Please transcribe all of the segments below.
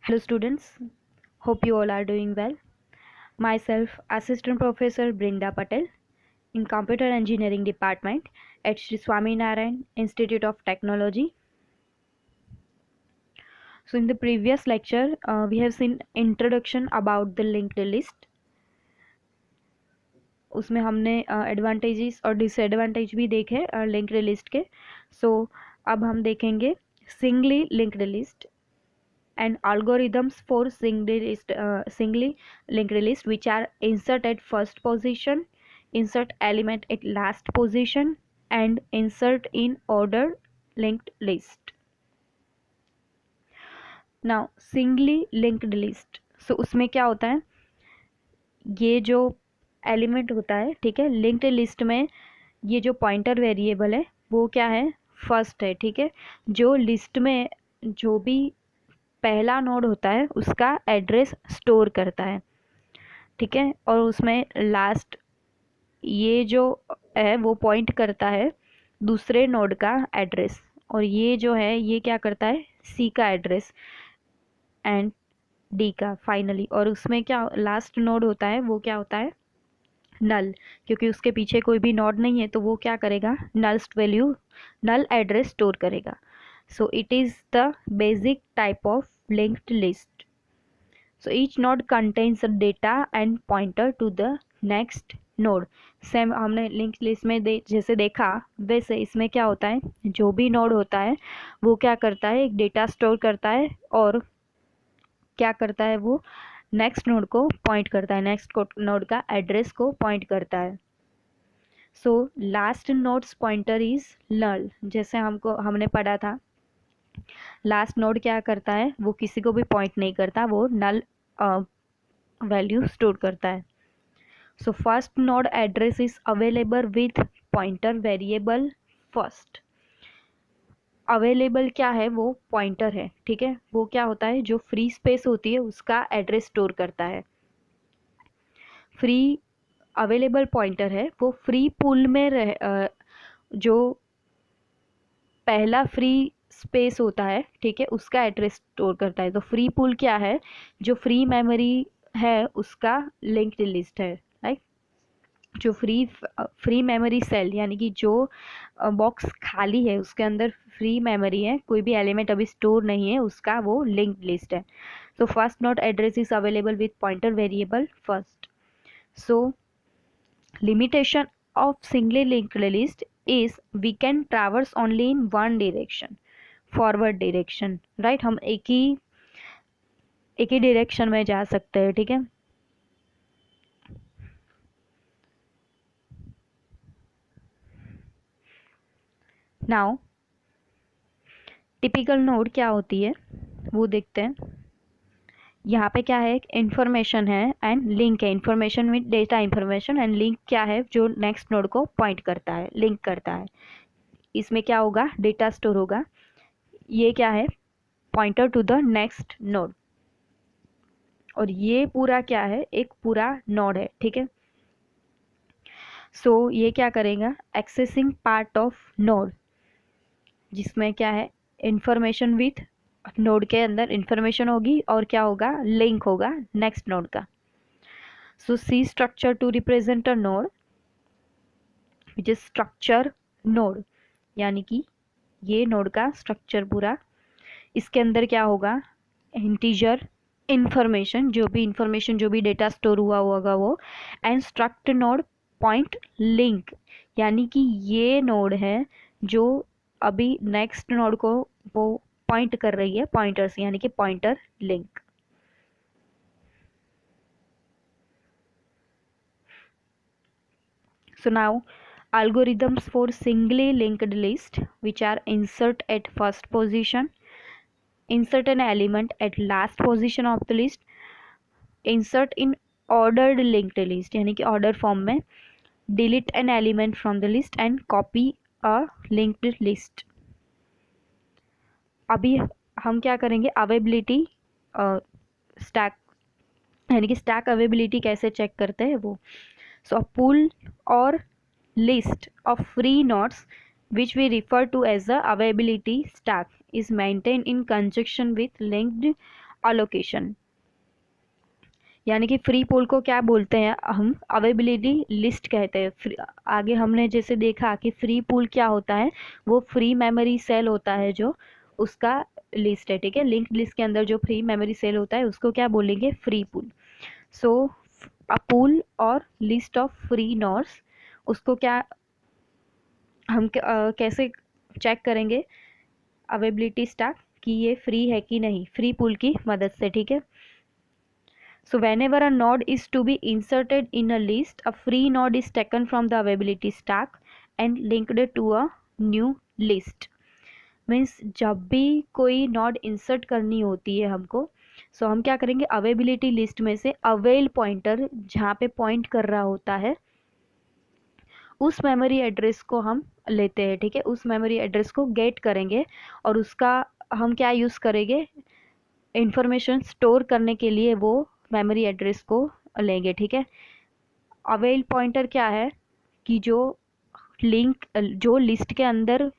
Hello students, hope you all are doing well. Myself Assistant Professor Brinda Patel in Computer Engineering Department at Sri Swaminarayan Institute of Technology. So in the previous lecture, we have seen introduction about the linked list. उसमें हमने advantages और disadvantage भी देखे linked list के. सो अब हम देखेंगे singly linked list and algorithms for singly linked list, which are insert at first position, insert element at last position, and insert in order linked list. Now singly linked list, so उसमें क्या होता है, ये जो element होता है, ठीक है, लिंक्ड लिस्ट में ये जो पॉइंटर वेरिएबल है वो क्या है, फर्स्ट है. ठीक है, जो लिस्ट में जो भी पहला नोड होता है उसका एड्रेस स्टोर करता है. ठीक है, और उसमें लास्ट ये जो है वो पॉइंट करता है दूसरे नोड का एड्रेस, और ये जो है ये क्या करता है, सी का एड्रेस एंड डी का फाइनली. और उसमें क्या लास्ट नोड होता है वो क्या होता है, नल, क्योंकि उसके पीछे कोई भी नोड नहीं है तो वो क्या करेगा, नल एड्रेस स्टोर करेगा. So it is the basic type of linked list. So each node contains a data and pointer to the next node. Same हमने लिंक्ड लिस्ट में जैसे देखा वैसे इसमें क्या होता है, जो भी नोड होता है वो क्या करता है, एक डेटा स्टोर करता है और क्या करता है, वो नेक्स्ट नोड को पॉइंट करता है, नेक्स्ट नोड का एड्रेस को पॉइंट करता है. So last node's pointer is null. जैसे हमने पढ़ा था, लास्ट नोड क्या करता है, वो किसी को भी पॉइंट नहीं करता, वो नल वैल्यू स्टोर करता है. So first node address is available with pointer variable first. Available क्या है, वो पॉइंटर है. ठीक है, वो क्या होता है, जो फ्री स्पेस होती है उसका एड्रेस स्टोर करता है. फ्री अवेलेबल पॉइंटर है वो फ्री पूल में जो पहला फ्री स्पेस होता है, ठीक है, उसका एड्रेस स्टोर करता है. तो फ्री पूल क्या है, जो फ्री मेमोरी है उसका लिंक्ड लिस्ट है, राइट. जो फ्री मेमोरी सेल यानी कि जो बॉक्स खाली है उसके अंदर फ्री मेमोरी है, कोई भी एलिमेंट अभी स्टोर नहीं है, उसका वो लिंक्ड लिस्ट है. So first node address is available with pointer variable first. So limitation of singly linked list is we can traverse only in one direction, forward direction, right. हम एक ही direction में जा सकते हैं. ठीक है, नाउ टिपिकल नोड क्या होती है वो देखते हैं. यहाँ पे क्या है, इंफॉर्मेशन है एंड लिंक है, information with data information, and link क्या है, जो नेक्स्ट नोड को पॉइंट करता है, लिंक करता है. इसमें क्या होगा, डेटा स्टोर होगा. ये क्या है, pointer to the next node. और ये पूरा क्या है, एक पूरा नोड है. ठीक है, सो ये क्या करेगा, एक्सेसिंग पार्ट ऑफ नोड, जिसमें क्या है, इंफॉर्मेशन विथ नोड के अंदर इंफॉर्मेशन होगी और क्या होगा, लिंक होगा नेक्स्ट नोड का. So C structure to represent a node which is structure node, यानी कि ये नोड का स्ट्रक्चर पूरा. इसके अंदर क्या होगा, इंटीजर इंफॉर्मेशन, जो भी डेटा स्टोर हुआ होगा वो, and struct node point link, यानी कि ये नोड है जो अभी नेक्स्ट नोड को वो पॉइंट कर रही है, पॉइंटर्स यानी कि pointer link. So now algorithms for singly linked list, which are insert at first position, insert an element at last position of the list, insert in ordered linked list यानी कि order form में, delete an element from the list and copy a linked list. अभी हम क्या करेंगे, availability stack यानी कि stack availability कैसे चेक करते हैं वो. सो पुल और list of free nodes, which we refer to as the availability stack, is maintained in conjunction with linked allocation. यानी कि फ्री पूल को क्या बोलते हैं हम, अवेलेबिलिटी लिस्ट कहते हैं। आगे हमने जैसे देखा कि फ्री पूल क्या होता है, वो फ्री मेमोरी सेल होता है जो उसका लिस्ट है, ठीक है। लिंक्ड लिस्ट के अंदर जो फ्री मेमोरी सेल होता है उसको क्या बोलेंगे, फ्री पूल। सो अ पूल और लिस्ट ऑफ फ्री नोड्स, उसको क्या हम कैसे चेक करेंगे अवेलेबिलिटी स्टैक कि ये फ्री है कि नहीं, फ्री पूल की मदद से, ठीक है। So whenever a node is to be inserted in a list, a free node is taken from the availability stack and linked to a new list. Means जब भी कोई नोड इंसर्ट करनी होती है हमको, सो हम क्या करेंगे, अवेलेबिलिटी लिस्ट में से अवेल पॉइंटर जहाँ पे पॉइंट कर रहा होता है उस मेमोरी एड्रेस को हम लेते हैं, ठीक है। उस मेमोरी एड्रेस को गेट करेंगे और उसका हम क्या यूज़ करेंगे, इंफॉर्मेशन स्टोर करने के लिए वो मेमोरी एड्रेस को लेंगे, ठीक है। अवेल पॉइंटर क्या है कि जो लिस्ट के अंदर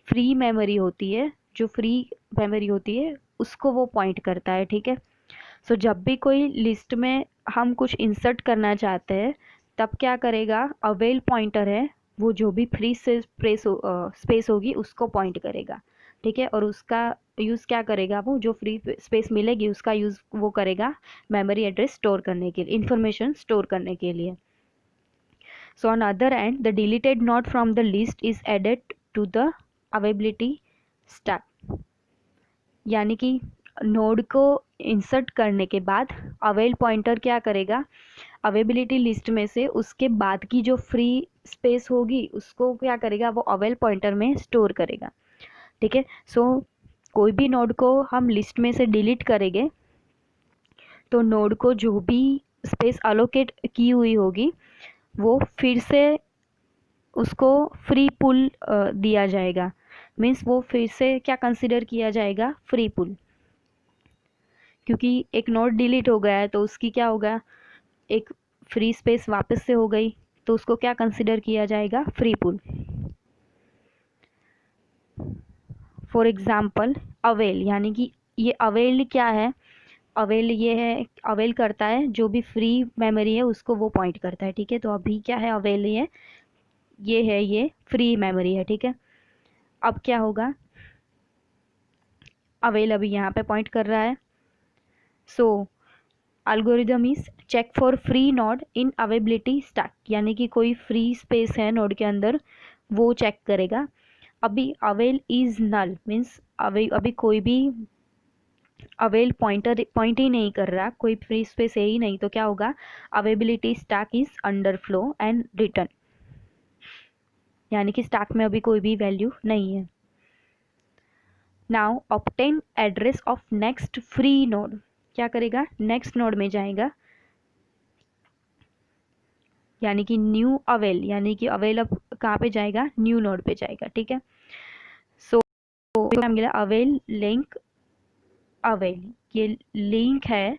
फ्री मेमोरी होती है, जो फ्री मेमोरी होती है उसको वो पॉइंट करता है, ठीक है। सो जब भी कोई लिस्ट में हम कुछ इंसर्ट करना चाहते हैं तब क्या करेगा, अवेल पॉइंटर है वो जो भी फ्री स्पेस होगी उसको पॉइंट करेगा, ठीक है। और उसका यूज़ क्या करेगा, वो जो फ्री स्पेस मिलेगी उसका यूज़ वो करेगा मेमोरी एड्रेस स्टोर करने के लिए, इंफॉर्मेशन स्टोर करने के लिए। So on other end the deleted node from the list is added to the availability stack. यानी कि नोड को इंसर्ट करने के बाद अवेल पॉइंटर क्या करेगा, अवेलेबिलिटी लिस्ट में से उसके बाद की जो फ्री स्पेस होगी उसको क्या करेगा, वो अवेल पॉइंटर में स्टोर करेगा, ठीक है। सो कोई भी नोड को हम लिस्ट में से डिलीट करेंगे तो नोड को जो भी स्पेस अलोकेट की हुई होगी वो फिर से उसको फ्री पुल दिया जाएगा। मीन्स वो फिर से क्या कंसिडर किया जाएगा, फ्री पुल। क्योंकि एक नोड डिलीट हो गया है तो उसकी क्या होगा, एक फ्री स्पेस वापस से हो गई तो उसको क्या कंसिडर किया जाएगा, free pool. For example avail, यानी कि ये अवेल क्या है, अवेल ये है, अवेल करता है जो भी फ्री मेमोरी है उसको वो पॉइंट करता है, ठीक है। तो अभी क्या है, अवेल ये है, ये फ्री मेमोरी है, ठीक है। अब क्या होगा, अवेल अभी यहाँ पे पॉइंट कर रहा है। So algorithm is check for free node in availability stack, यानी कि कोई फ्री स्पेस है नोड के अंदर वो चेक करेगा। अभी अवेल इज नल, मीन्स अभी कोई भी अवेल पॉइंट ही नहीं कर रहा, कोई फ्री स्पेस है ही नहीं, तो क्या होगा, availability stack is under flow and return, यानी कि स्टैक में अभी कोई भी वैल्यू नहीं है। Now obtain address of next free node, क्या करेगा, नेक्स्ट नोड में जाएगा, यानी कि न्यू अवेल, यानी कि अवेल अब कहाँ पे जाएगा, न्यू नोड पे जाएगा, ठीक है। सो मिला अवेल लिंक अवेल, ये लिंक है,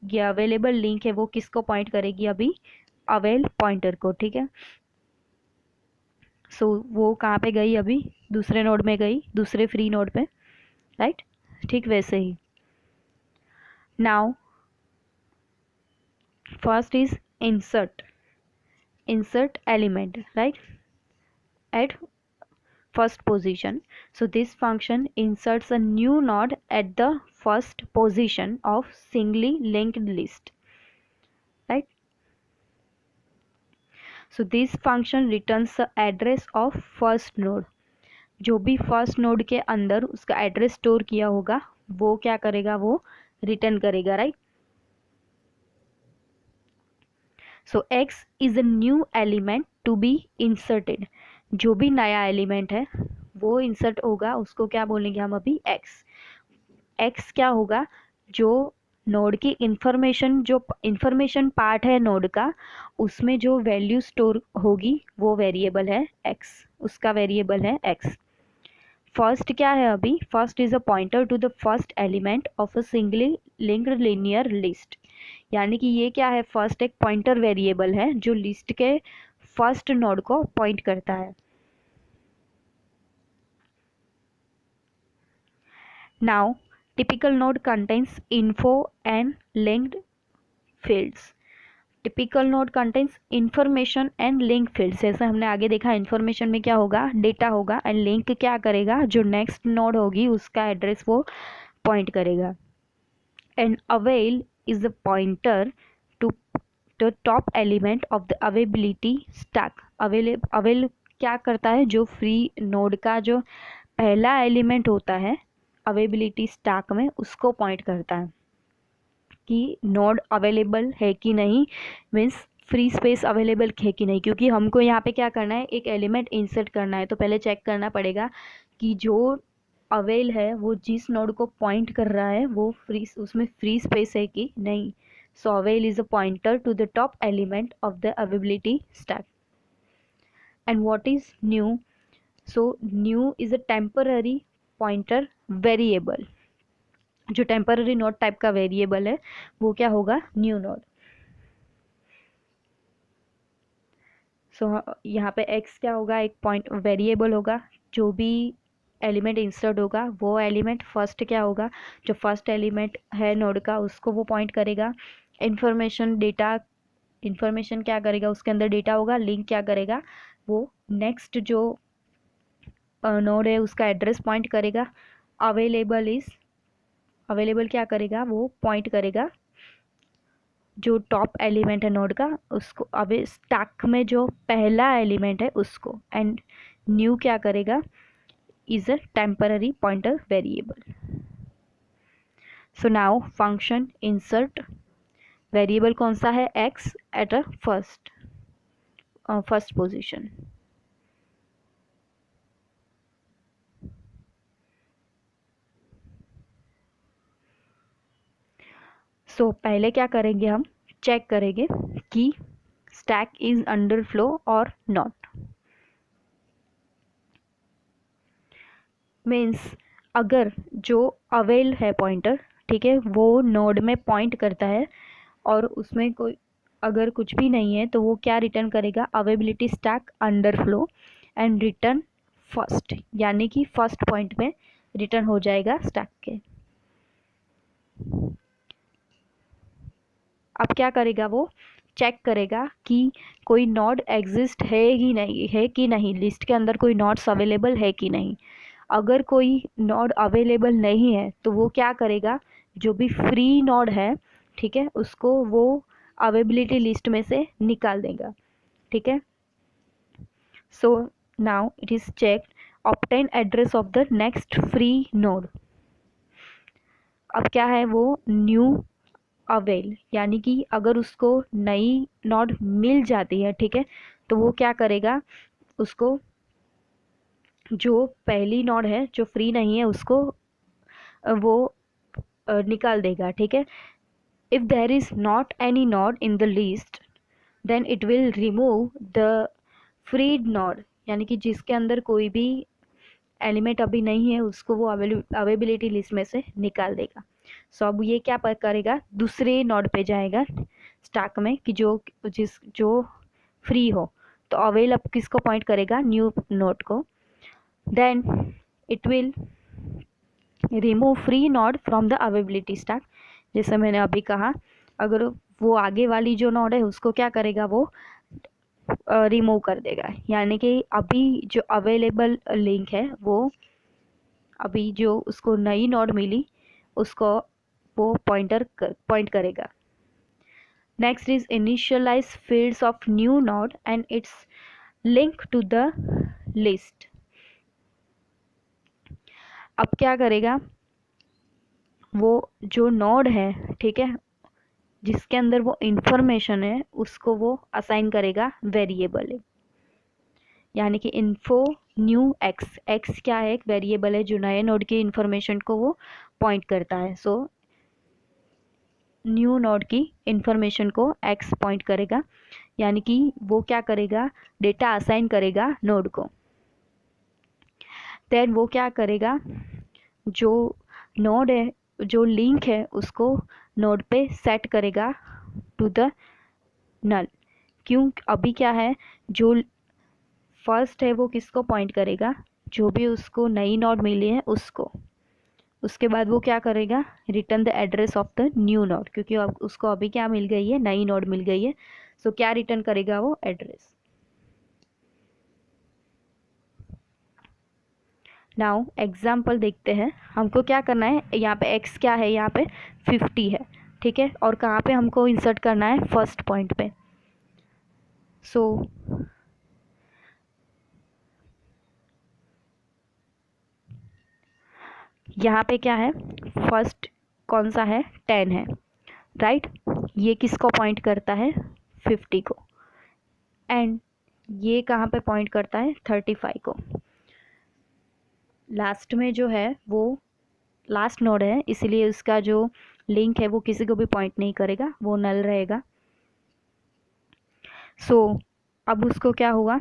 ये अवेलेबल लिंक है, वो किसको पॉइंट करेगी, अभी अवेल पॉइंटर को, ठीक है। सो वो कहाँ पे गई, अभी दूसरे नोड में गई, दूसरे फ्री नोड पे, राइट। ठीक वैसे ही now first is insert element, right, at first position. So this function inserts a new node at the first position of singly linked list, right. So this function returns the address of first node, जो भी first node के अंदर उसका address store किया होगा वो क्या करेगा, वो रिटर्न करेगा, right. So x is a new element to be inserted, जो भी नया एलिमेंट है वो इंसर्ट होगा उसको क्या बोलेंगे हम अभी, एक्स। एक्स क्या होगा, जो नोड की इंफॉर्मेशन, जो इंफॉर्मेशन पार्ट है नोड का उसमें जो वैल्यू स्टोर होगी वो वेरिएबल है एक्स, उसका वेरिएबल है एक्स। फर्स्ट क्या है, अभी first is a pointer to the first element of a singly linked linear list, यानी कि ये क्या है, फर्स्ट एक पॉइंटर वेरिएबल है जो लिस्ट के फर्स्ट नोड को पॉइंट करता है। Now typical node contains info and linked fields. Typical node contains information and link fields. जैसे हमने आगे देखा, इंफॉर्मेशन में क्या होगा, डेटा होगा, एंड लिंक क्या करेगा, जो नेक्स्ट नोड होगी उसका एड्रेस वो पॉइंट करेगा। And avail is the pointer to the top element of the availability stack. Avail क्या करता है, जो फ्री नोड का जो पहला एलिमेंट होता है अवेबिलिटी स्टैक में, उसको पॉइंट करता है कि नोड अवेलेबल है कि नहीं, मीन्स फ्री स्पेस अवेलेबल है कि नहीं। क्योंकि हमको यहाँ पे क्या करना है, एक एलिमेंट इंसर्ट करना है, तो पहले चेक करना पड़ेगा कि जो अवेल है वो जिस नोड को पॉइंट कर रहा है वो फ्री, उसमें फ्री स्पेस है कि नहीं। So avail is a pointer to the top element of the availability stack. And what is new? So new is a temporary pointer variable. जो टेम्पररी नोड टाइप का वेरिएबल है वो क्या होगा, न्यू नोड। सो यहाँ पे x क्या होगा, एक पॉइंट वेरिएबल होगा। जो भी एलिमेंट इंसर्ट होगा वो एलिमेंट फर्स्ट क्या होगा, जो फर्स्ट एलिमेंट है नोड का उसको वो पॉइंट करेगा। इंफॉर्मेशन डेटा, इंफॉर्मेशन क्या करेगा, उसके अंदर डेटा होगा। लिंक क्या करेगा, वो नेक्स्ट जो नोड है उसका एड्रेस पॉइंट करेगा। अवेलेबल इज, अवेलेबल क्या करेगा, वो पॉइंट करेगा जो टॉप एलिमेंट है नोड का उसको, अब स्टैक में जो पहला एलिमेंट है उसको। एंड न्यू क्या करेगा, is a temporary pointer variable. So now function insert, variable कौन सा है, x at a first position. So पहले क्या करेंगे, हम चेक करेंगे कि स्टैक इज अंडर फ्लो और नॉट। मीन्स अगर जो अवेल है पॉइंटर, ठीक है, वो नोड में पॉइंट करता है और उसमें कोई अगर कुछ भी नहीं है तो वो क्या रिटर्न करेगा, availability stack under flow and written first, यानी कि फर्स्ट पॉइंट में रिटर्न हो जाएगा स्टैक के। अब क्या करेगा, वो चेक करेगा कि कोई नोड एग्जिस्ट है ही नहीं, है कि नहीं, लिस्ट के अंदर कोई नोड्स अवेलेबल है कि नहीं। अगर कोई नोड अवेलेबल नहीं है तो वो क्या करेगा, जो भी फ्री नोड है, ठीक है, उसको वो अवेबिलिटी लिस्ट में से निकाल देगा। ठीक है, so now it is checked obtain address of the next free node. अब क्या है, वो न्यू अवेल, यानी कि अगर उसको नई नोड मिल जाती है, ठीक है, तो वो क्या करेगा, उसको जो पहली नोड है जो फ्री नहीं है उसको वो निकाल देगा। ठीक है, if there is not any node in the list then it will remove the freed node, यानी कि जिसके अंदर कोई भी एलिमेंट अभी नहीं है उसको वो अवेबिलिटी लिस्ट में से निकाल देगा। सो अब ये क्या करेगा, दूसरे नोड पे जाएगा स्टैक में कि जो फ्री हो, तो अवेल अब किसको पॉइंट करेगा, न्यू नोड को। Then it will remove free node from the availability stack. जैसे मैंने अभी कहा, अगर वो आगे वाली जो नोड है उसको क्या करेगा, वो रिमूव कर देगा, यानी कि अभी जो अवेलेबल लिंक है वो अभी जो उसको नई नोड मिली उसको वो पॉइंट करेगा। Next is initialize fields of new node and its link to the list. अब क्या करेगा, वो जो नोड है, ठीक है, जिसके अंदर वो इंफॉर्मेशन है उसको वो असाइन करेगा वेरिएबल है, यानी कि इन्फो न्यू एक्स। एक्स क्या है, एक वेरिएबल है जो नए नोड की इंफॉर्मेशन को वो पॉइंट करता है। सो न्यू नोड की इंफॉर्मेशन को एक्स पॉइंट करेगा, यानी कि वो क्या करेगा, डेटा असाइन करेगा नोड को। देन वो क्या करेगा, जो नोड है, जो लिंक है उसको नोड पे सेट करेगा टू द नल। क्यों, अभी क्या है, जो फर्स्ट है वो किसको पॉइंट करेगा, जो भी उसको नई नोड मिली है उसको। उसके बाद वो क्या करेगा, return the address of the new node, क्योंकि अब उसको अभी क्या मिल गई है, नई नोड मिल गई है। सो क्या रिटर्न करेगा वो, एड्रेस। नाउ एग्जाम्पल देखते हैं, हमको क्या करना है, यहाँ पे x क्या है, यहाँ पे 50 है, ठीक है, और कहाँ पे हमको इंसर्ट करना है, फर्स्ट पॉइंट पे। सो यहाँ पे क्या है, फर्स्ट कौन सा है, 10 है, राइट। ये किसको पॉइंट करता है, 50 को। एंड ये कहाँ पे पॉइंट करता है, 35 को। लास्ट में जो है वो लास्ट नोड है, इसलिए उसका जो लिंक है वो किसी को भी पॉइंट नहीं करेगा, वो नल रहेगा। सो अब उसको क्या हुआ,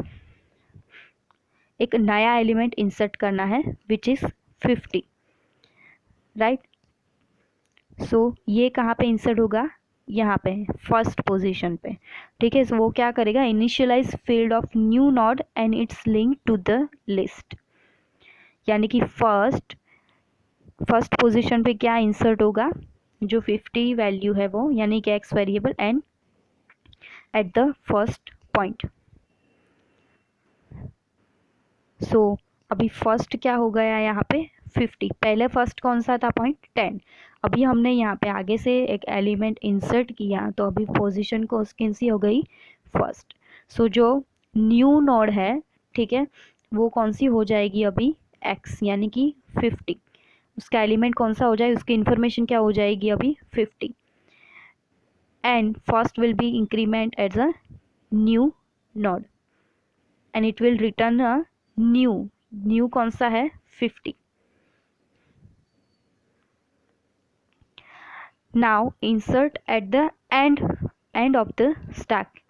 एक नया एलिमेंट इंसर्ट करना है विच इज़ 50, राइट। सो ये कहाँ पे इंसर्ट होगा, यहाँ पे फर्स्ट पोजीशन पे, ठीक है। सो वो क्या करेगा, initialize field of new node and its link to the list, यानी कि फर्स्ट पोजीशन पे क्या इंसर्ट होगा, जो 50 वैल्यू है वो, यानी कि x variable and at the first point. So अभी फर्स्ट क्या हो गया यहाँ पे, 50, पहले फर्स्ट कौन सा था, पॉइंट 10। अभी हमने यहाँ पे आगे से एक एलिमेंट इंसर्ट किया, तो अभी पोजीशन को कौन सी हो गई, फर्स्ट। सो जो न्यू नोड है, ठीक है, वो कौन सी हो जाएगी अभी, x, यानी कि 50। उसका एलिमेंट कौन सा हो जाए, उसकी इंफॉर्मेशन क्या हो जाएगी अभी, 50। And first will be increment as a new node and it will return a new कौन सा है, 50। Now insert at the end of the stack.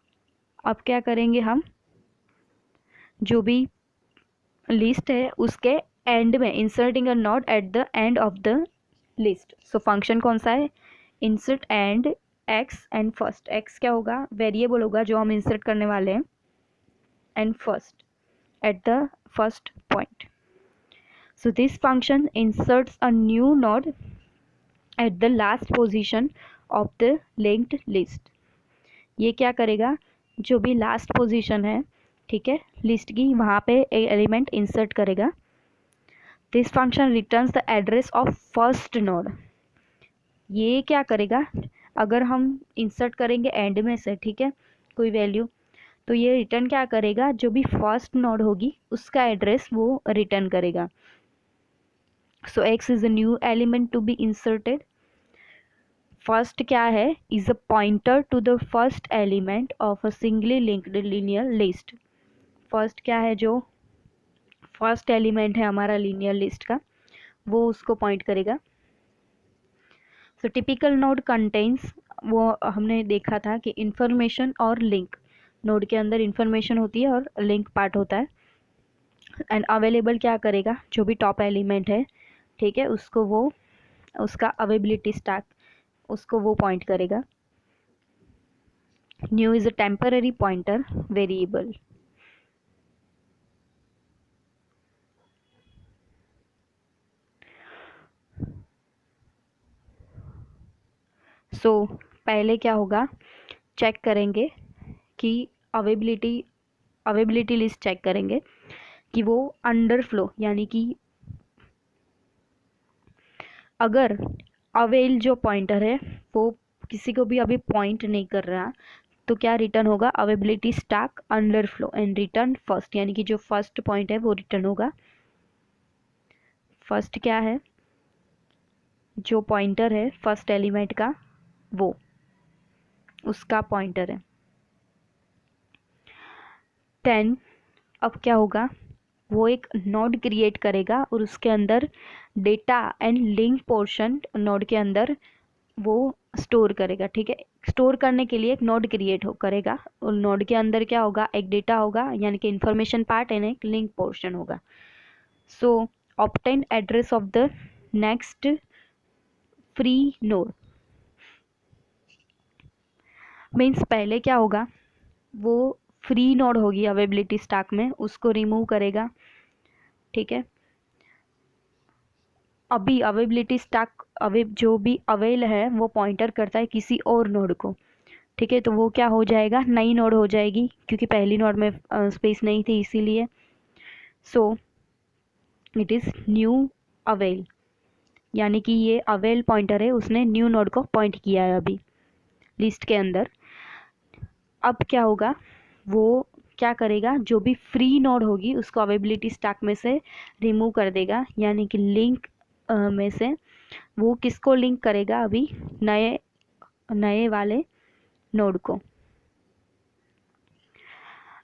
अब क्या करेंगे हम, जो भी लिस्ट है उसके एंड में, inserting a node eight the end of the list. So function कौन सा है, insert and x and first. X क्या होगा, वेरिएबल होगा जो हम इंसर्ट करने वाले हैं, and first eight the first point. So this function inserts a new node at the last position of the linked list. ये क्या करेगा, जो भी लास्ट पोजीशन है, ठीक है, लिस्ट की, वहाँ पे एक एलिमेंट इंसर्ट करेगा। This function returns the address of first node. ये क्या करेगा, अगर हम इंसर्ट करेंगे एंड में से, ठीक है, कोई वैल्यू, तो ये रिटर्न क्या करेगा, जो भी फर्स्ट नोड होगी उसका एड्रेस वो रिटर्न करेगा। So x is a new element to be inserted. First क्या है, is a pointer to the first element of a singly linked linear list. First क्या है, जो फर्स्ट एलिमेंट है हमारा लीनियर लिस्ट का, वो उसको पॉइंट करेगा। सो टिपिकल नोड कंटेन्स, वो हमने देखा था कि इंफॉर्मेशन और लिंक, नोड के अंदर इंफॉर्मेशन होती है और लिंक पार्ट होता है। एंड अवेलेबल क्या करेगा, जो भी टॉप एलिमेंट है, ठीक है, उसको वो, उसका अवेलेबिलिटी स्टैक, उसको वो पॉइंट करेगा। New is a temporary pointer variable. So पहले क्या होगा, चेक करेंगे कि अवेबिलिटी लिस्ट चेक करेंगे कि वो अंडरफ्लो, यानी कि अगर अवेल जो पॉइंटर है वो किसी को भी अभी पॉइंट नहीं कर रहा, तो क्या रिटर्न होगा, availability stack underflow and written first, यानी कि जो फर्स्ट पॉइंट है वो रिटर्न होगा। फर्स्ट क्या है, जो पॉइंटर है फर्स्ट एलिमेंट का, वो उसका पॉइंटर है। 10, अब क्या होगा, वो एक नोड क्रिएट करेगा और उसके अंदर data and link portion node के अंदर वो स्टोर करेगा, ठीक है। स्टोर करने के लिए एक नोड क्रिएट करेगा, और नोड के अंदर क्या होगा, एक डेटा होगा, यानी कि इंफॉर्मेशन पार्ट एंड एक लिंक पोर्शन होगा। So obtain address of the next free node, means पहले क्या होगा, वो फ्री नोड होगी अवेलेबिलिटी स्टैक में, उसको रिमूव करेगा, ठीक है। अभी अवेलेबिलिटी स्टैक जो भी अवेल है वो पॉइंटर करता है किसी और नोड को, ठीक है। तो वो क्या हो जाएगा, नई नोड हो जाएगी, क्योंकि पहली नोड में स्पेस नहीं थी इसीलिए। So it is new avail, यानी कि ये अवेल पॉइंटर है, उसने न्यू नोड को पॉइंट किया है अभी लिस्ट के अंदर। अब क्या होगा, वो क्या करेगा, जो भी फ्री नोड होगी उसको अवेलेबिलिटी स्टैक में से रिमूव कर देगा, यानी कि लिंक में से वो किसको लिंक करेगा, अभी नए नए वाले नोड को।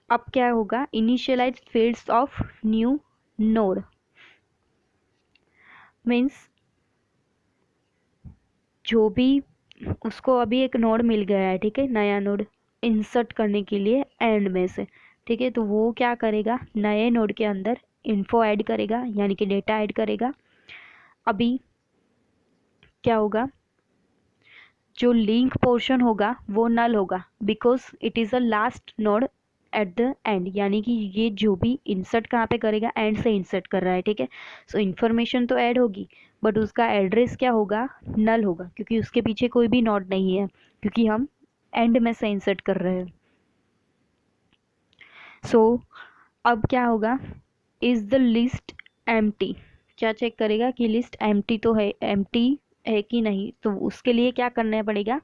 अब क्या होगा, initialize fields of new node means जो भी उसको अभी एक नोड मिल गया है, ठीक है, नया नोड इंसर्ट करने के लिए एंड में से, ठीक है। तो वो क्या करेगा, नए नोड के अंदर इन्फो ऐड करेगा, यानी कि डेटा ऐड करेगा। अभी क्या होगा, जो लिंक पोर्शन होगा वो नल होगा, because it is a last node eight the and, यानी कि ये जो भी इंसर्ट कहाँ पे करेगा, एंड से इंसर्ट कर रहा है, ठीक है। सो इन्फॉर्मेशन तो ऐड होगी बट उसका एड्रेस क्या होगा, नल होगा, क्योंकि उसके पीछे कोई भी नोड नहीं है, क्योंकि हम एंड में से इंसर्ट कर रहे हैं। सो अब क्या होगा, इज द लिस्ट एम्प्टी, क्या चेक करेगा कि लिस्ट एम्प्टी तो है, एम्प्टी है कि नहीं। तो उसके लिए क्या करना पड़ेगा,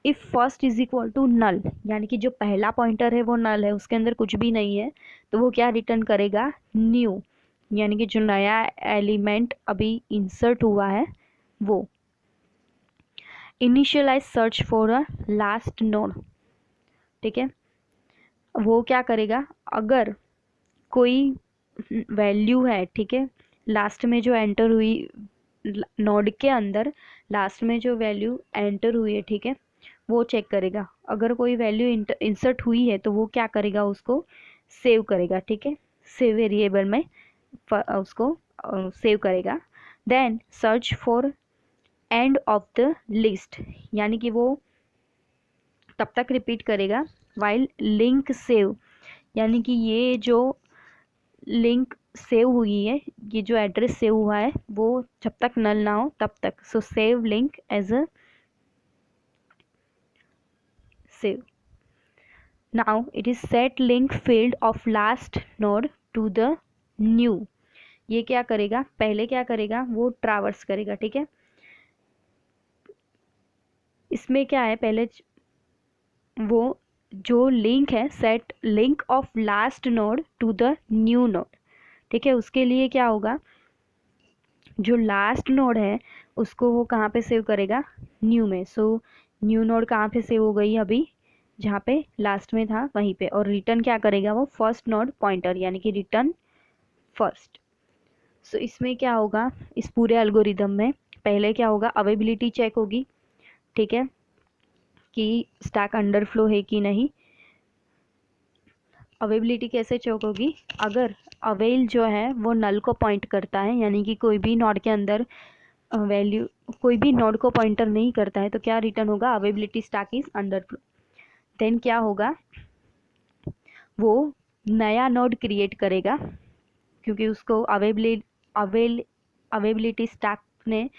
if first is equal to null, यानी कि जो पहला पॉइंटर है वो नल है, उसके अंदर कुछ भी नहीं है, तो वो क्या रिटर्न करेगा, न्यू, यानी कि जो नया एलिमेंट अभी इंसर्ट हुआ है वो। Initialize search for a last node, ठीक है। वो क्या करेगा, अगर कोई वैल्यू है, ठीक है, लास्ट में जो एंटर हुई नोड के अंदर, लास्ट में जो वैल्यू एंटर हुई है, ठीक है, वो चेक करेगा। अगर कोई वैल्यू इंसर्ट हुई है तो वो क्या करेगा, उसको सेव करेगा, ठीक है, सेव वेरिएबल में उसको सेव करेगा। Then search for end of the list, यानी कि वो तब तक रिपीट करेगा वाइल लिंक सेव, यानी कि ये जो लिंक सेव हुई है, ये जो एड्रेस सेव हुआ है वो जब तक नल ना हो तब तक। So save link as a save. Now it is set link field of last node to the new, ये क्या करेगा, पहले क्या करेगा, वो ट्रावर्स करेगा, ठीक है। इसमें क्या है, पहले वो जो लिंक है, set link of last node to the new node, ठीक है। उसके लिए क्या होगा, जो लास्ट नोड है उसको वो कहाँ पे सेव करेगा, न्यू में। सो न्यू नोड कहाँ पे सेव हो गई, अभी जहाँ पे लास्ट में था वहीं पे, और रिटर्न क्या करेगा, वो फर्स्ट नोड पॉइंटर, यानी कि रिटर्न फर्स्ट। सो इसमें क्या होगा, इस पूरे एल्गोरिदम में पहले क्या होगा, अवेबिलिटी चेक होगी, ठीक है, कि स्टैक अंडरफ्लो है कि नहीं। अवेबिलिटी कैसे चेक होगी, अगर अवेल जो है वो नल को पॉइंट करता है, यानी कि कोई भी नोड के अंदर वैल्यू, कोई भी नोड को पॉइंटर नहीं करता है, तो क्या रिटर्न होगा, अवेबिलिटी स्टैक इज अंडरफ्लो। देन क्या होगा, वो नया नोड क्रिएट करेगा, क्योंकि उसको अवेबिलिटी स्टैक ने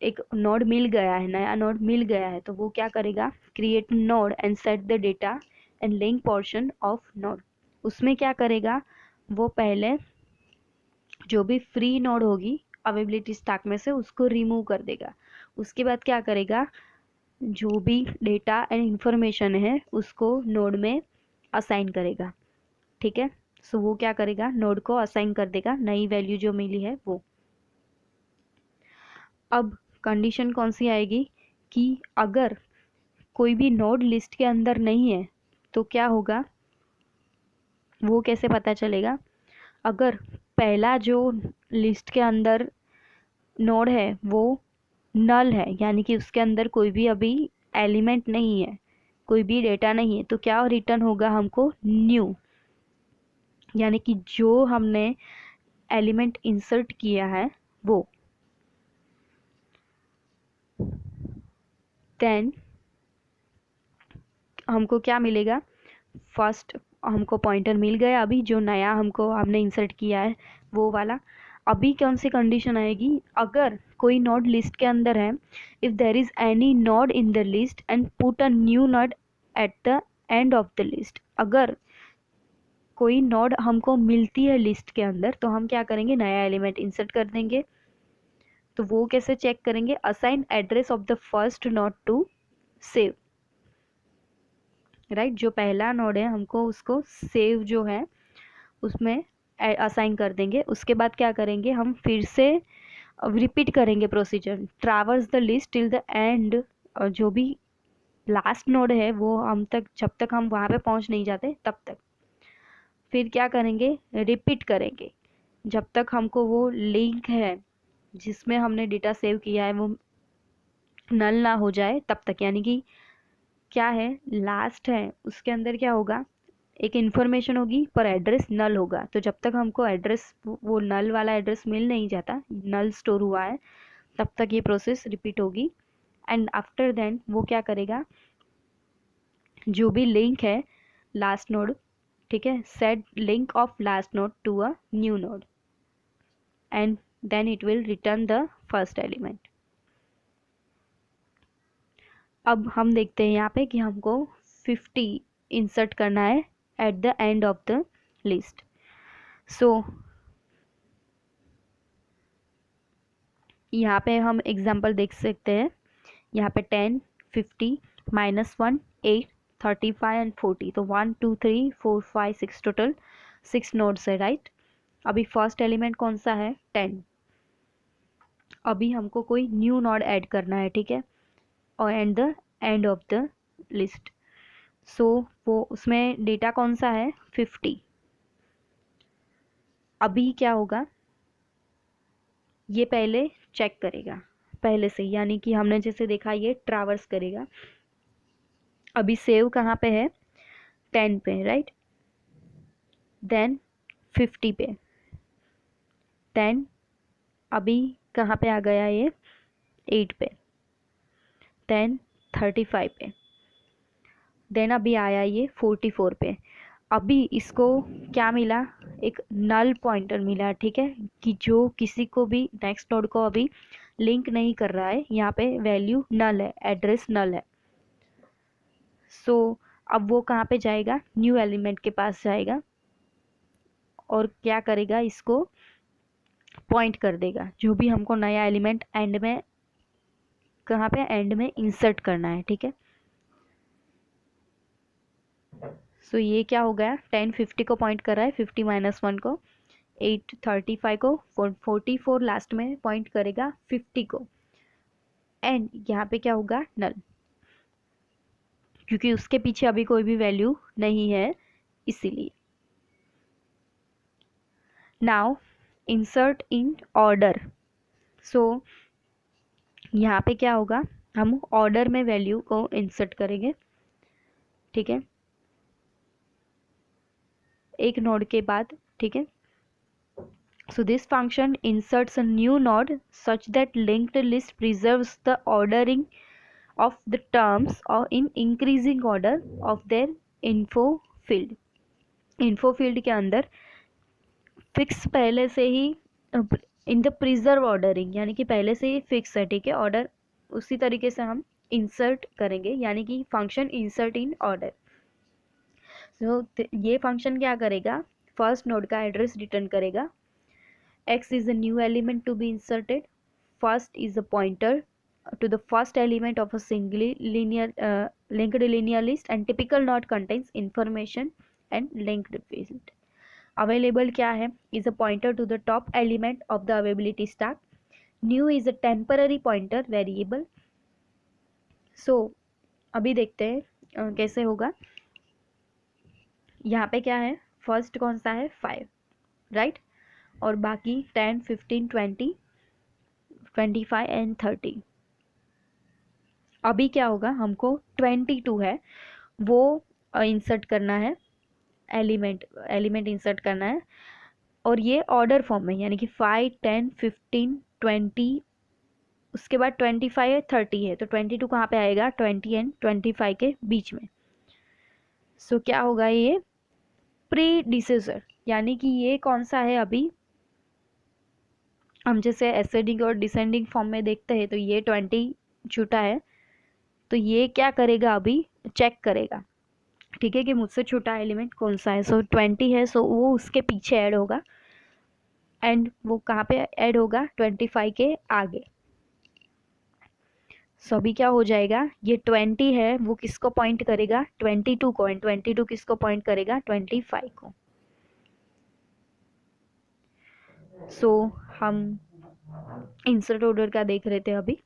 एक नोड मिल गया है, नया नोड मिल गया है, तो वो क्या करेगा, create node and set the data and link portion of node. उसमें क्या करेगा, वो पहले जो भी फ्री नोड होगी अवेबिलिटी स्टैक में से उसको रिमूव कर देगा। उसके बाद क्या करेगा, जो भी डेटा एंड इंफॉर्मेशन है उसको नोड में असाइन करेगा, ठीक है। सो वो क्या करेगा, नोड को असाइन कर देगा नई वैल्यू जो मिली है वो। अब कंडीशन कौन सी आएगी, कि अगर कोई भी नोड लिस्ट के अंदर नहीं है तो क्या होगा, वो कैसे पता चलेगा, अगर पहला जो लिस्ट के अंदर नोड है वो नल है, यानी कि उसके अंदर कोई भी अभी एलिमेंट नहीं है, कोई भी डेटा नहीं है, तो क्या रिटर्न होगा हमको, न्यू, यानी कि जो हमने एलिमेंट इंसर्ट किया है वो। देन हमको क्या मिलेगा, फर्स्ट हमको पॉइंटर मिल गया, अभी जो नया हमने इंसर्ट किया है वो वाला। अभी कौन सी कंडीशन आएगी, अगर कोई नोड लिस्ट के अंदर है, if there is any node in the list and put a new node eight the end of the list. अगर कोई नोड हमको मिलती है लिस्ट के अंदर तो हम क्या करेंगे, नया एलिमेंट इंसर्ट कर देंगे। तो वो कैसे चेक करेंगे, assign address of the first node to save, right. जो पहला नोड है हमको उसको सेव जो है उसमें असाइन कर देंगे। उसके बाद क्या करेंगे, हम फिर से रिपीट करेंगे procedure, traverse the list till the end. जो भी लास्ट नोड है वो हम तक, जब तक हम वहाँ पे पहुँच नहीं जाते तब तक। फिर क्या करेंगे, रिपीट करेंगे जब तक हमको वो लिंक है जिसमें हमने डेटा सेव किया है वो नल ना हो जाए तब तक। यानी कि क्या है, लास्ट है उसके अंदर क्या होगा, एक इन्फॉर्मेशन होगी पर एड्रेस नल होगा। तो जब तक हमको एड्रेस, वो नल वाला एड्रेस मिल नहीं जाता, नल स्टोर हुआ है, तब तक ये प्रोसेस रिपीट होगी। एंड आफ्टर देन वो क्या करेगा, जो भी लिंक है लास्ट नोड, ठीक है, set link of last node to a new node and then it will return the first element. अब हम देखते हैं यहाँ पे कि हमको 50 इंसर्ट करना है at the end of the list. So यहाँ पे हम एग्जांपल देख सकते हैं। यहाँ पे 10, 50, -1, 8, 35 एंड 40। तो 1 2 3 4 5 6 टोटल 6 नोड्स है, राइट। अभी फर्स्ट एलिमेंट कौन सा है, 10। अभी हमको कोई न्यू नोड ऐड करना है, ठीक है, और and the end of the list. So वो उसमें डेटा कौन सा है, 50। अभी क्या होगा, ये पहले चेक करेगा पहले से, यानी कि हमने जैसे देखा ये ट्रैवर्स करेगा। अभी सेव कहाँ पे है, 10 पे, राइट। देन 50 पे, 10 अभी कहाँ पे आ गया, ये 8 पे, देन 35 पे, देन अभी आया ये 44 पे। अभी इसको क्या मिला, एक नल पॉइंटर मिला, ठीक है, कि जो किसी को भी नेक्स्ट नोड को अभी लिंक नहीं कर रहा है, यहाँ पे वैल्यू नल है, एड्रेस नल है। सो अब वो कहाँ पे जाएगा, न्यू एलिमेंट के पास जाएगा और क्या करेगा, इसको पॉइंट कर देगा जो भी हमको नया एलिमेंट एंड में, कहाँ पे, एंड में इंसर्ट करना है, ठीक है। सो ये क्या हो गया, 10 50 को पॉइंट कर रहा है, 50 -1 को, 8 35 को, 44 लास्ट में पॉइंट करेगा 50 को, एंड यहाँ पे क्या होगा, नल, क्योंकि उसके पीछे अभी कोई भी वैल्यू नहीं है इसीलिए। Now insert in order. So यहाँ पे क्या होगा, हम ऑर्डर में वैल्यू को इंसर्ट करेंगे, ठीक है, एक नोड के बाद, ठीक है। So this function inserts a new node such that linked list preserves the ordering of the terms or in increasing order of their info field. info field के अंदर फिक्स पहले से ही इन द प्रिजर्व ऑर्डरिंग, यानी कि पहले से ही fix है, ठीक है, ऑर्डर उसी तरीके से हम इंसर्ट करेंगे, यानी कि फंक्शन इंसर्ट इन ऑर्डर। सो ये फंक्शन क्या करेगा, फर्स्ट नोड का एड्रेस रिटर्न करेगा। X is a new element to be inserted. First is a pointer to the first element of a singly linear linked linear list, and typical node contains information and linked field. Available क्या है, is a pointer to the top element of the availability stack. New is a temporary pointer variable. So अभी देखते हैं कैसे होगा। यहाँ पे क्या है, फर्स्ट कौन सा है, 5, राइट, और बाकी 10 15 20 25 एंड 30। अभी क्या होगा, हमको 22 है वो इंसर्ट करना है, एलिमेंट इंसर्ट करना है, और ये ऑर्डर फॉर्म में, यानी कि 5 10 15 20, उसके बाद 25 है, 30 है, तो 22 कहाँ पे आएगा, 20 एंड 25 के बीच में। सो क्या होगा, ये प्रीडिसेसर, यानी कि ये कौन सा है, अभी हम जैसे एसेंडिंग और डिसेंडिंग फॉर्म में देखते हैं तो ये 20 छोटा है, तो ये क्या करेगा, अभी चेक करेगा, ठीक है, कि मुझसे छोटा एलिमेंट कौन सा है। सो 20 है, सो वो उसके पीछे ऐड होगा, एंड वो कहाँ पे ऐड होगा, 25 के आगे। सो अभी क्या हो जाएगा, ये 20 है वो किसको पॉइंट करेगा, 22 को, एंड 22 किसको पॉइंट करेगा, 25 को। सो हम इंसर्ट ऑर्डर का देख रहे थे अभी।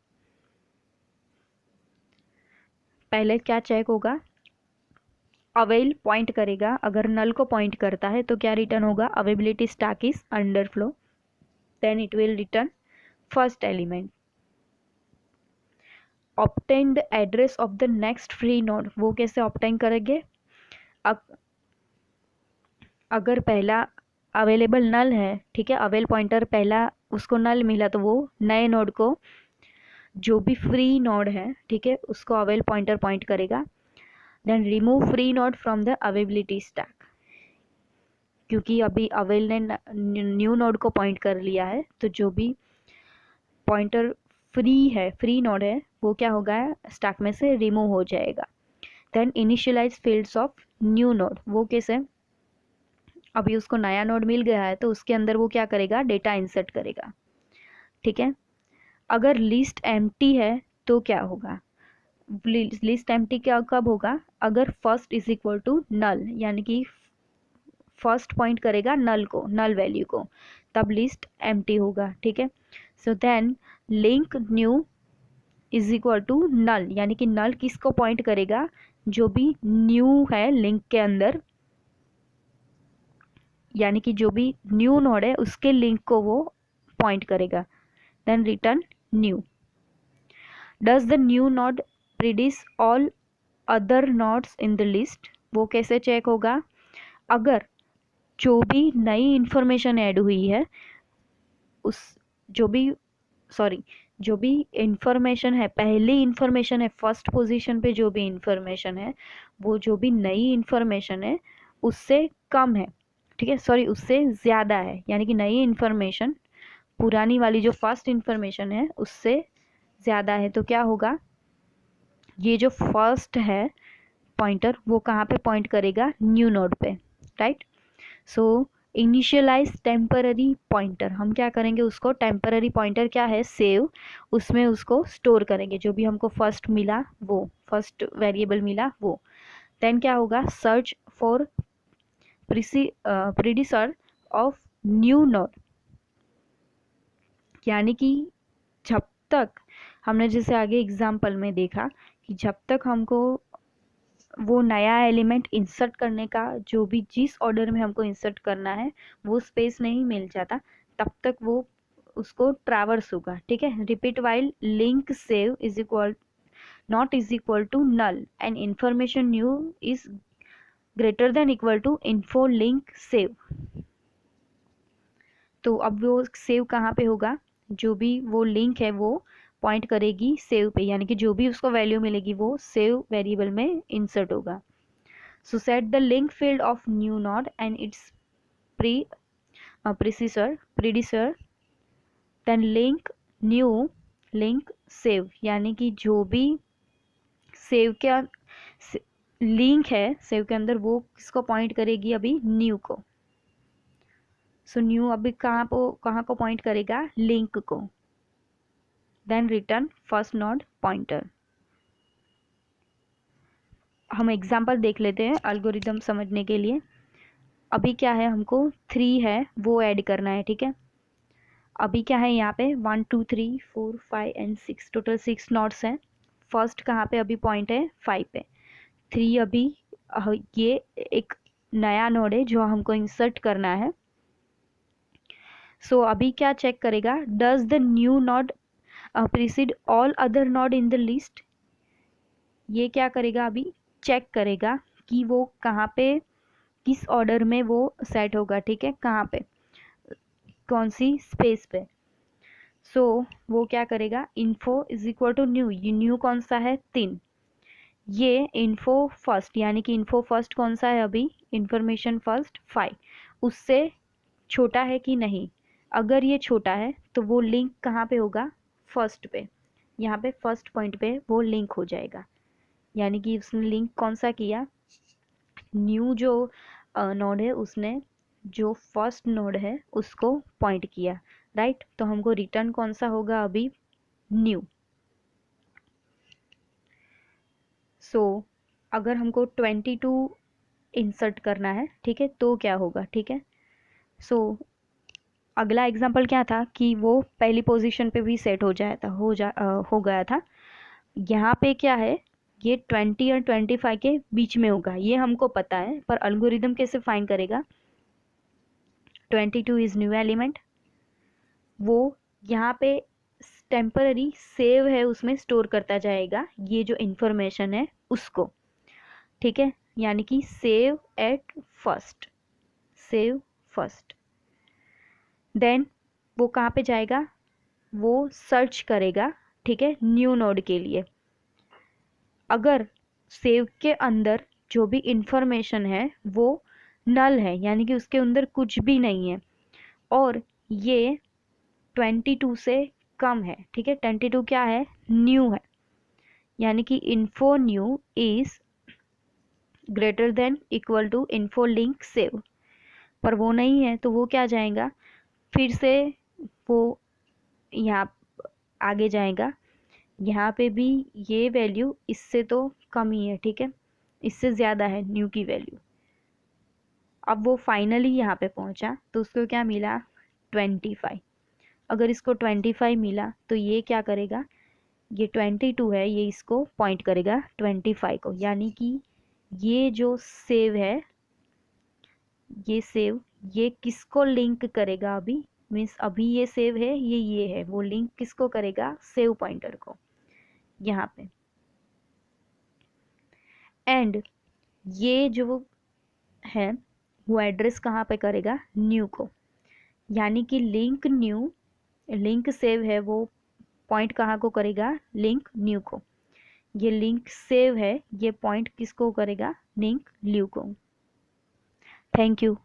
पहले क्या चेक होगा, अवेल पॉइंट करेगा, अगर नल को पॉइंट करता है तो क्या रिटर्न होगा, availability stack is underflow, then it will return first element. Obtain the address of the next free node, वो कैसे ऑब्टेन करेंगे, अगर पहला अवेलेबल नल है, ठीक है, अवेल पॉइंटर पहला उसको नल मिला तो वो नए नोड को, जो भी फ्री नोड है, ठीक है, उसको अवेल पॉइंटर पॉइंट करेगा। Then remove free node from the availability stack, क्योंकि अभी अवेल ने न्यू नोड को पॉइंट कर लिया है, तो जो भी पॉइंटर फ्री है, फ्री नोड है, वो क्या होगा, स्टैक में से रिमूव हो जाएगा। Then initialize fields of new node, वो कैसे, अभी उसको नया नोड मिल गया है तो उसके अंदर वो क्या करेगा, डेटा इंसर्ट करेगा, ठीक है। अगर लिस्ट एम्प्टी है तो क्या होगा, लिस्ट एम्प्टी क्या कब होगा, अगर first is equal to null, यानी कि फर्स्ट पॉइंट करेगा नल को, नल वैल्यू को, तब लिस्ट एम्प्टी होगा, ठीक है। So then link new is equal to null, यानी कि नल किसको पॉइंट करेगा, जो भी न्यू है लिंक के अंदर, यानी कि जो भी न्यू नोड है उसके लिंक को वो पॉइंट करेगा। Then return new. Does the new node precede all other nodes in the list, वो कैसे चेक होगा, अगर जो भी नई इंफॉर्मेशन ऐड हुई है उस, जो भी, सॉरी, जो भी इंफॉर्मेशन है, पहली इंफॉर्मेशन है फर्स्ट पोजीशन पे, जो भी इंफॉर्मेशन है वो जो भी नई इंफॉर्मेशन है उससे कम है, ठीक है, सॉरी उससे ज़्यादा है, यानी कि नई इंफॉर्मेशन पुरानी वाली जो फर्स्ट इंफॉर्मेशन है उससे ज़्यादा है, तो क्या होगा, ये जो फर्स्ट है पॉइंटर वो कहाँ पे पॉइंट करेगा, न्यू नोड पे, राइट। सो इनिशियलाइज टेम्पररी पॉइंटर, हम क्या करेंगे, उसको टेम्पररी पॉइंटर क्या है, सेव, उसमें उसको स्टोर करेंगे, जो भी हमको फर्स्ट मिला वो, फर्स्ट वेरिएबल मिला वो। देन क्या होगा, search for predecessor of new node, यानी कि जब तक, हमने जैसे आगे एग्जाम्पल में देखा कि जब तक हमको वो नया एलिमेंट इंसर्ट करने का, जो भी जिस ऑर्डर में हमको इंसर्ट करना है वो स्पेस नहीं मिल जाता, तब तक वो उसको ट्रैवर्स होगा, ठीक है। Repeat while link save is equal not is equal to null and information new is greater than equal to info link save. तो अब वो सेव कहाँ पे होगा, जो भी वो लिंक है वो पॉइंट करेगी सेव पे, यानी कि जो भी उसको वैल्यू मिलेगी वो सेव वेरिएबल में इंसर्ट होगा। So set the link field of new node and its predecessor, then link new link save, यानी कि जो भी सेव का लिंक है सेव के अंदर वो किसको पॉइंट करेगी, अभी न्यू को। सो न्यू अभी कहाँ को पॉइंट करेगा, लिंक को। Then return first node pointer. हम एग्जांपल देख लेते हैं एल्गोरिदम समझने के लिए। अभी क्या है, हमको 3 है वो ऐड करना है, ठीक है। अभी क्या है यहाँ पे 1 2 3 4 5 एंड 6, टोटल 6 नोड्स हैं। फर्स्ट कहाँ पे अभी पॉइंट है, 5 पे। 3 अभी ये एक नया नोड है जो हमको इंसर्ट करना है। सो अभी क्या चेक करेगा, does the new node preceded all other node in the list, ये क्या करेगा, अभी चेक करेगा कि वो कहाँ पे, किस ऑर्डर में वो सेट होगा, ठीक है, कहाँ पे, कौन सी स्पेस पे। सो वो क्या करेगा, info is equal to new, ये न्यू कौन सा है, 3, ये इन्फो फर्स्ट, यानी कि इन्फो फर्स्ट कौन सा है, अभी इंफॉर्मेशन फर्स्ट 5, उससे छोटा है कि नहीं, अगर ये छोटा है तो वो लिंक कहाँ पे होगा, फर्स्ट पे, यहाँ पे फर्स्ट पॉइंट पे वो लिंक हो जाएगा। यानी कि उसने लिंक कौन सा किया, न्यू जो नोड है उसने जो फर्स्ट नोड है उसको पॉइंट किया, राइट। तो हमको रिटर्न कौन सा होगा अभी, न्यू। सो अगर हमको 22 इंसर्ट करना है, ठीक है, तो क्या होगा, ठीक है। सो अगला एग्जांपल क्या था कि वो पहली पोजीशन पे भी सेट हो गया था। यहाँ पे क्या है, ये 20 और 25 के बीच में होगा, ये हमको पता है, पर अल्गोरिदम कैसे फाइंड करेगा। 22 इज न्यू एलिमेंट, वो यहाँ पे टेम्पररी सेव है उसमें स्टोर करता जाएगा ये जो इंफॉर्मेशन है उसको, ठीक है। यानी कि save at first, save first. Then वो कहाँ पे जाएगा, वो सर्च करेगा, ठीक है, न्यू नोड के लिए। अगर सेव के अंदर जो भी इंफॉर्मेशन है वो नल है, यानी कि उसके अंदर कुछ भी नहीं है, और ये 22 से कम है, ठीक है, 22 क्या है, न्यू है, यानी कि info new is greater than equal to info link save, पर वो नहीं है तो वो क्या जाएगा, फिर से वो यहाँ आगे जाएगा, यहाँ पे भी ये वैल्यू इससे तो कम ही है, ठीक है, इससे ज़्यादा है न्यू की वैल्यू। अब वो फाइनली यहाँ पे पहुँचा तो उसको क्या मिला, 25। अगर इसको 25 मिला तो ये क्या करेगा, ये 22 है, ये इसको पॉइंट करेगा 25 को, यानी कि ये जो सेव है, ये सेव ये किसको लिंक करेगा अभी, मीन्स अभी ये सेव है, ये है, वो लिंक किसको करेगा, सेव पॉइंटर को यहाँ पे। एंड ये जो है वो एड्रेस कहाँ पे करेगा, न्यू को, यानी कि लिंक न्यू, लिंक सेव है वो पॉइंट कहाँ को करेगा, लिंक न्यू को। ये लिंक सेव है, ये पॉइंट किसको करेगा, लिंक न्यू को। Thank you.